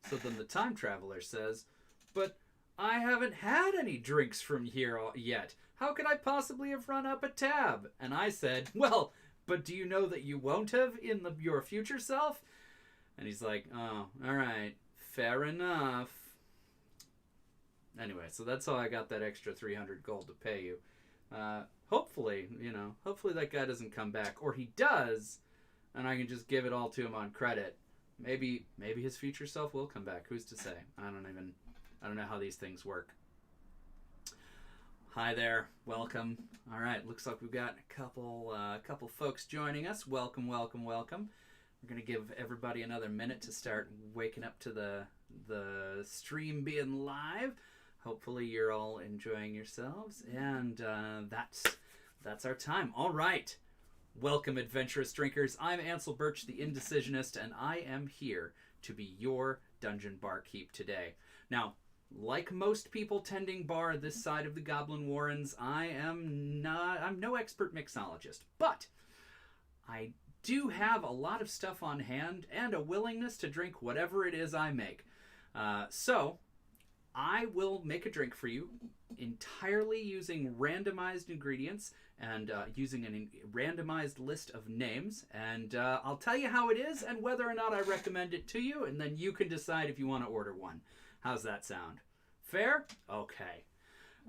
So then the time traveler says, "But I haven't had any drinks from here yet. How could I possibly have run up a tab?" And I said, "Well, but do you know that you won't have in your future self?" And he's like, "Oh, all right, fair enough." Anyway, so that's how I got that extra 300 gold to pay you. Hopefully, hopefully that guy doesn't come back. Or he does, and I can just give it all to him on credit. Maybe his future self will come back. Who's to say? I don't know how these things work. Hi there, welcome. All right, looks like we've got a couple folks joining us. Welcome. We're gonna give everybody another minute to start waking up to the stream being live. Hopefully you're all enjoying yourselves, and that's our time. All right. Welcome, adventurous drinkers. I'm Ansel Birch, the Indecisionist, and I am here to be your dungeon barkeep today. Now, like most people tending bar this side of the Goblin Warrens, I'm no expert mixologist, but I do have a lot of stuff on hand and a willingness to drink whatever it is I make. So I will make a drink for you entirely using randomized ingredients and using a randomized list of names. And I'll tell you how it is and whether or not I recommend it to you, and then you can decide if you want to order one. How's that sound? Fair? Okay.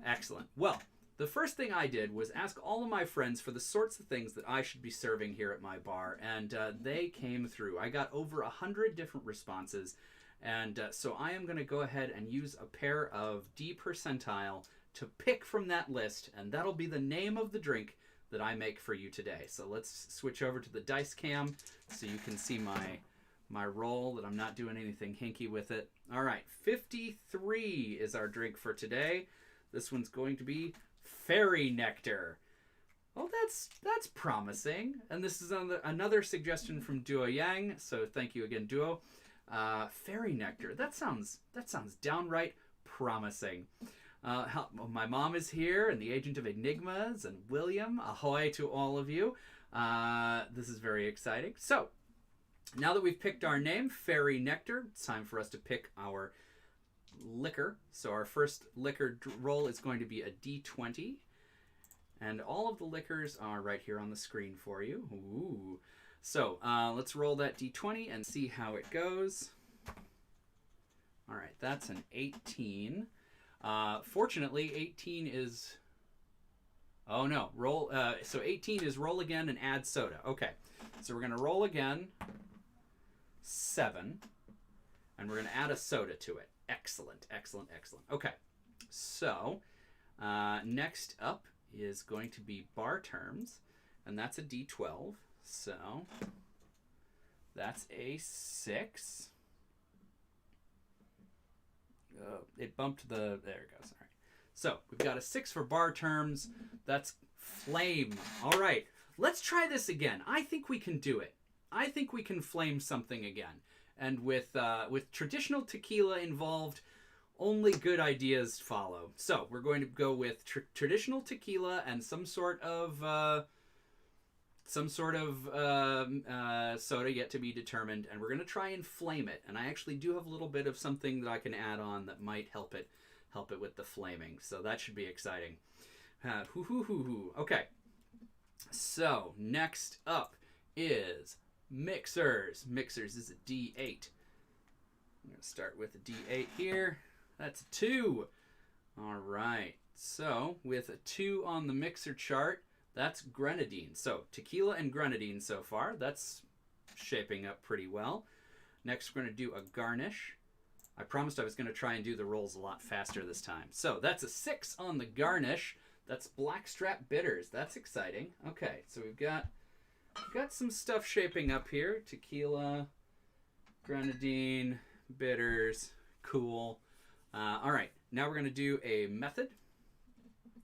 Excellent. Well, the first thing I did was ask all of my friends for the sorts of things that I should be serving here at my bar, and they came through. I got over 100 different responses. And so I am going to go ahead and use a pair of D percentile to pick from that list, and that'll be the name of the drink that I make for you today. So let's switch over to the dice cam so you can see my roll, that I'm not doing anything hinky with it. All right, 53 is our drink for today. This one's going to be Fairy Nectar. Oh, that's promising. And this is another suggestion from Duo Yang, so thank you again, Duo. Fairy Nectar. That sounds downright promising. My mom is here, and the Agent of Enigmas, and William. Ahoy to all of you. This is very exciting. So, now that we've picked our name, Fairy Nectar, it's time for us to pick our liquor. So our first liquor roll is going to be a D20. And all of the liquors are right here on the screen for you. Ooh. So let's roll that D20 and see how it goes. All right, that's an 18. Fortunately, 18 is... Oh, no. So 18 is roll again and add soda. Okay, so we're going to roll again. 7. And we're going to add a soda to it. Excellent. Okay, so next up is going to be bar terms. And that's a D12. So that's a 6. Oh, it bumped there it goes. All right. So we've got a 6 for bar terms. That's flame. All right. Let's try this again. I think we can do it. I think we can flame something again. And with traditional tequila involved, only good ideas follow. So we're going to go with traditional tequila and some sort of soda yet to be determined, and we're going to try and flame it. And I actually do have a little bit of something that I can add on that might help it with the flaming. So that should be exciting. Okay. So next up is mixers. Mixers is a D8. I'm going to start with a D8 here. That's a 2. All right. So with a 2 on the mixer chart, that's grenadine. So tequila and grenadine so far. That's shaping up pretty well. Next, we're going to do a garnish. I promised I was going to try and do the rolls a lot faster this time. So that's a 6 on the garnish. That's blackstrap bitters. That's exciting. Okay, so we've got some stuff shaping up here. Tequila, grenadine, bitters. Cool. All right, now we're going to do a method.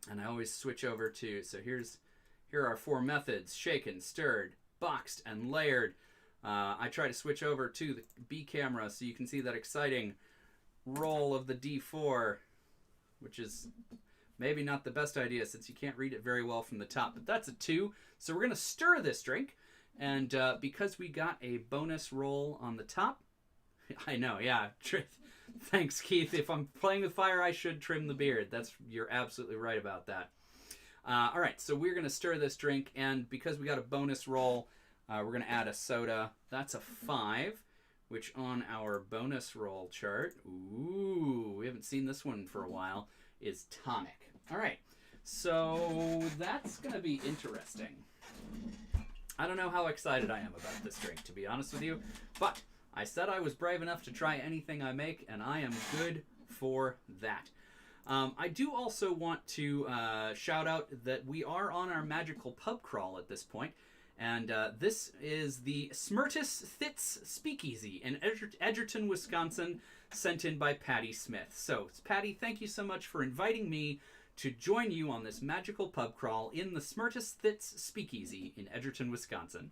And I always switch over to, so here are our 4 methods: shaken, stirred, boxed, and layered. I try to switch over to the B camera so you can see that exciting roll of the D4, which is maybe not the best idea since you can't read it very well from the top, but that's a 2. So we're going to stir this drink, and because we got a bonus roll on the top, I know, yeah. Thanks, Keith. If I'm playing with fire, I should trim the beard. You're absolutely right about that. All right, so we're going to stir this drink, and because we got a bonus roll, we're going to add a soda. That's a 5, which on our bonus roll chart, ooh, we haven't seen this one for a while, is tonic. All right, so that's going to be interesting. I don't know how excited I am about this drink, to be honest with you, but I said I was brave enough to try anything I make, and I am good for that. I do also want to shout out that we are on our magical pub crawl at this point, and this is the Smirtis Thits Speakeasy in Edgerton, Wisconsin, sent in by Patty Smith. So, Patty, thank you so much for inviting me to join you on this magical pub crawl in the Smirtis Thits Speakeasy in Edgerton, Wisconsin.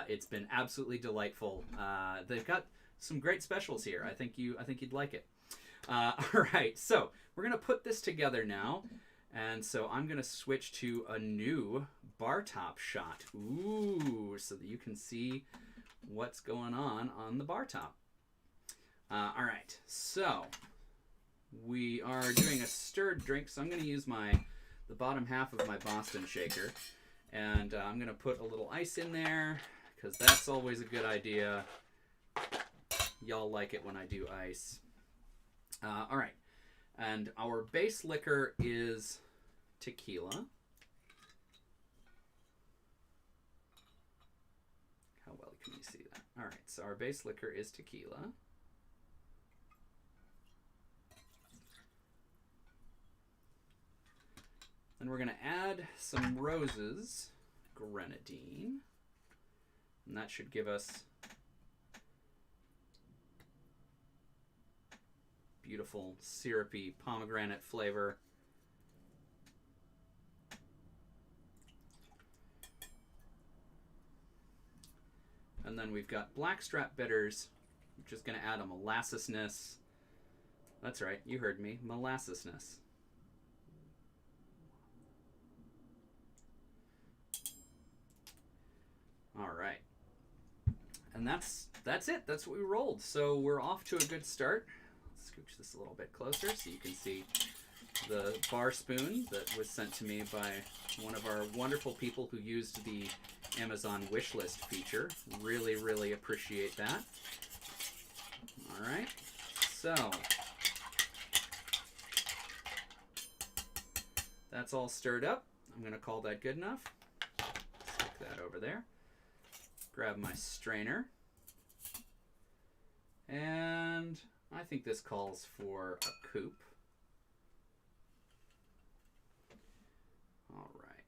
It's been absolutely delightful. They've got some great specials here. I think you'd like it. All right, so we're gonna put this together now, and so I'm gonna switch to a new bar top shot. Ooh, so that you can see what's going on the bar top. All right, so we are doing a stirred drink, so I'm gonna use the bottom half of my Boston shaker, and I'm gonna put a little ice in there because that's always a good idea. Y'all like it when I do ice. All right, and our base liquor is tequila. How well can you see that? All right, so our base liquor is tequila. Then we're going to add some roses, grenadine, and that should give us beautiful syrupy pomegranate flavor. And then we've got blackstrap bitters, which is going to add a molassesness. That's right, you heard me, molassesness. All right. And that's it. That's what we rolled. So we're off to a good start. Let's scooch this a little bit closer so you can see the bar spoon that was sent to me by one of our wonderful people who used the Amazon wishlist feature. Really, really appreciate that. All right. So that's all stirred up. I'm going to call that good enough. Stick that over there. Grab my strainer. And I think this calls for a coupe. All right.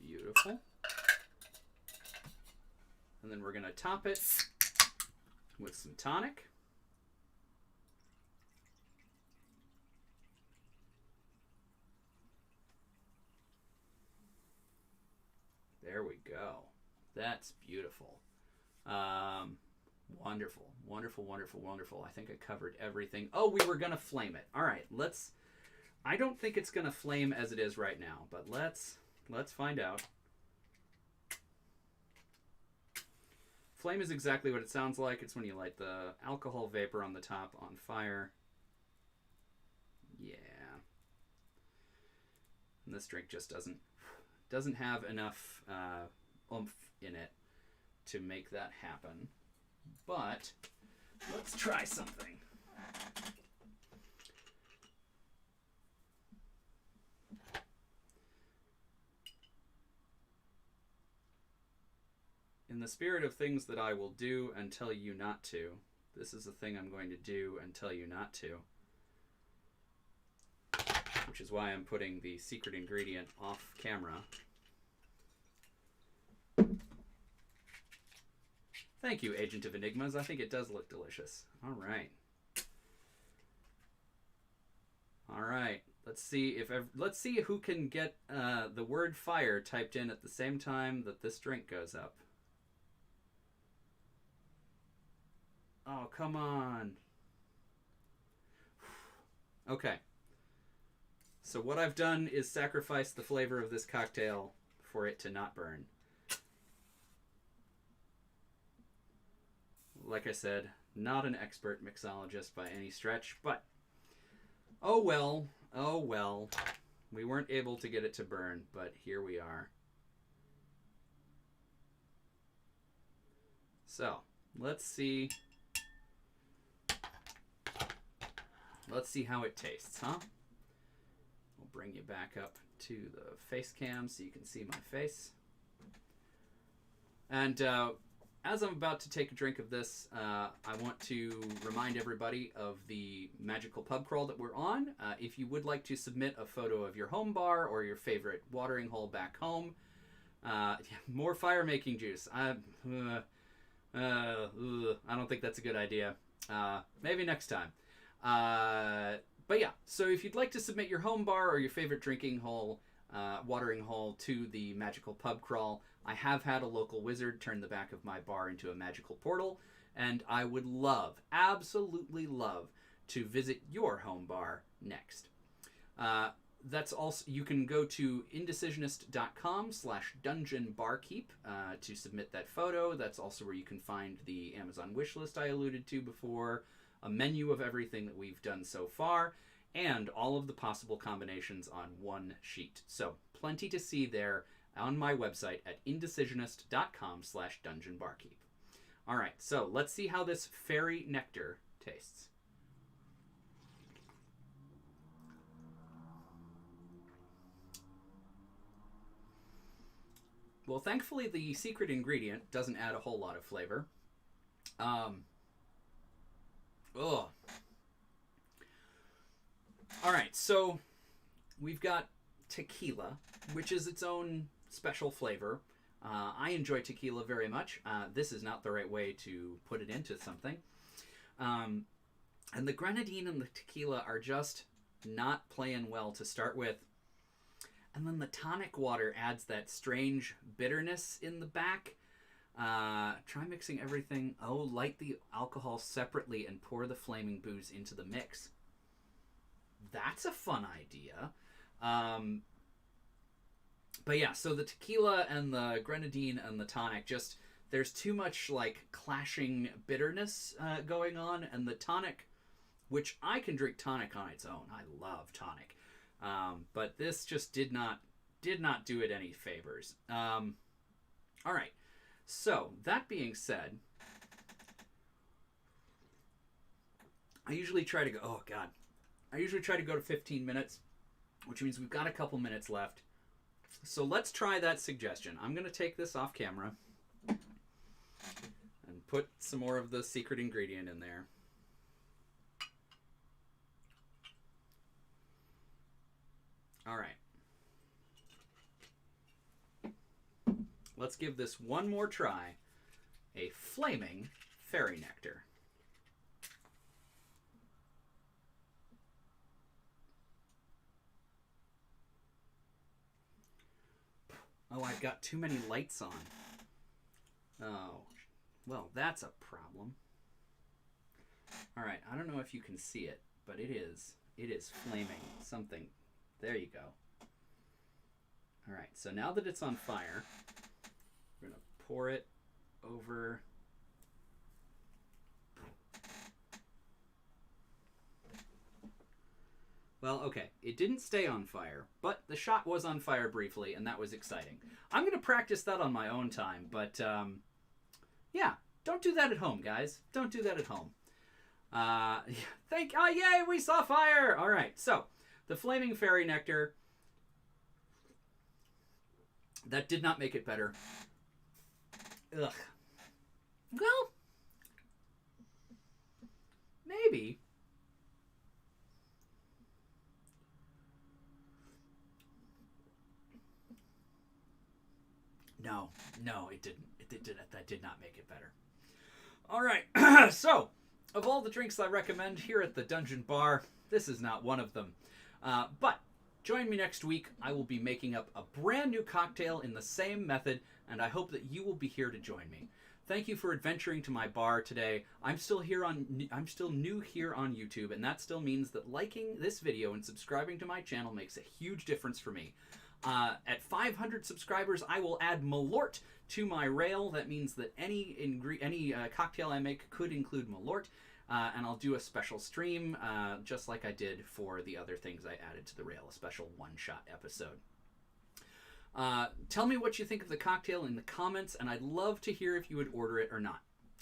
Beautiful. And then we're going to top it with some tonic. There we go. That's beautiful. Wonderful, wonderful, wonderful, wonderful. I think I covered everything. Oh, we were going to flame it. All right, I don't think it's going to flame as it is right now, but let's find out. Flame is exactly what it sounds like. It's when you light the alcohol vapor on the top on fire. Yeah. And this drink just doesn't have enough oomph in it to make that happen. But let's try something. In the spirit of things that I will do and tell you not to, this is the thing I'm going to do and tell you not to. Which is why I'm putting the secret ingredient off camera. Thank you, Agent of Enigmas. I think it does look delicious. All right. All right. Let's see who can get the word fire typed in at the same time that this drink goes up. Oh, come on. Okay. So what I've done is sacrifice the flavor of this cocktail for it to not burn. Like I said, not an expert mixologist by any stretch, but oh well, oh well. We weren't able to get it to burn, but here we are. So, let's see how it tastes, huh? We'll bring you back up to the face cam so you can see my face. And as I'm about to take a drink of this, I want to remind everybody of the magical pub crawl that we're on. If you would like to submit a photo of your home bar or your favorite watering hole back home, more fire making juice. I don't think that's a good idea. Maybe next time. But yeah, so if you'd like to submit your home bar or your favorite drinking hole, watering hole to the magical pub crawl, I have had a local wizard turn the back of my bar into a magical portal, and I would love, absolutely love, to visit your home bar next. That's also, you can go to indecisionist.com/dungeonbarkeep to submit that photo. That's also where you can find the Amazon wishlist I alluded to before, a menu of everything that we've done so far, and all of the possible combinations on one sheet. So plenty to see there on my website at indecisionist.com/dungeonbarkeep. All right, so let's see how this Fairy Nectar tastes. Well, thankfully, the secret ingredient doesn't add a whole lot of flavor. All right, so we've got tequila, which is its own special flavor. I enjoy tequila very much. This is not the right way to put it into something. And the grenadine and the tequila are just not playing well to start with. And then the tonic water adds that strange bitterness in the back. Try mixing everything. Oh, light the alcohol separately and pour the flaming booze into the mix. That's a fun idea. But yeah, so the tequila and the grenadine and the tonic, just, there's too much like clashing bitterness going on. And the tonic, which I can drink tonic on its own. I love tonic. But this just did not do it any favors. All right. So that being said, I usually try to go to 15 minutes, which means we've got a couple minutes left. So let's try that suggestion. I'm going to take this off camera and put some more of the secret ingredient in there. All right. Let's give this one more try. A flaming Fairy Nectar. Oh, I've got too many lights on. Oh, well, that's a problem. All right, I don't know if you can see it, but it is flaming something. There you go. All right, so now that it's on fire, we're going to pour it over. Well, okay, it didn't stay on fire, but the shot was on fire briefly, and that was exciting. I'm going to practice that on my own time, but yeah, don't do that at home, guys. Don't do that at home. Yay, we saw fire! All right, so the flaming Fairy Nectar, that did not make it better. Ugh. Well, maybe. No, it didn't. That did not make it better. All right. So, of all the drinks I recommend here at the Dungeon Bar, this is not one of them. But join me next week. I will be making up a brand new cocktail in the same method, and I hope that you will be here to join me. Thank you for adventuring to my bar today. I'm still new here on YouTube, and that still means that liking this video and subscribing to my channel makes a huge difference for me. At 500 subscribers, I will add Malort to my rail. That means that any cocktail I make could include Malort, and I'll do a special stream, just like I did for the other things I added to the rail, a special one-shot episode. Tell me what you think of the cocktail in the comments, and I'd love to hear if you would order it or not.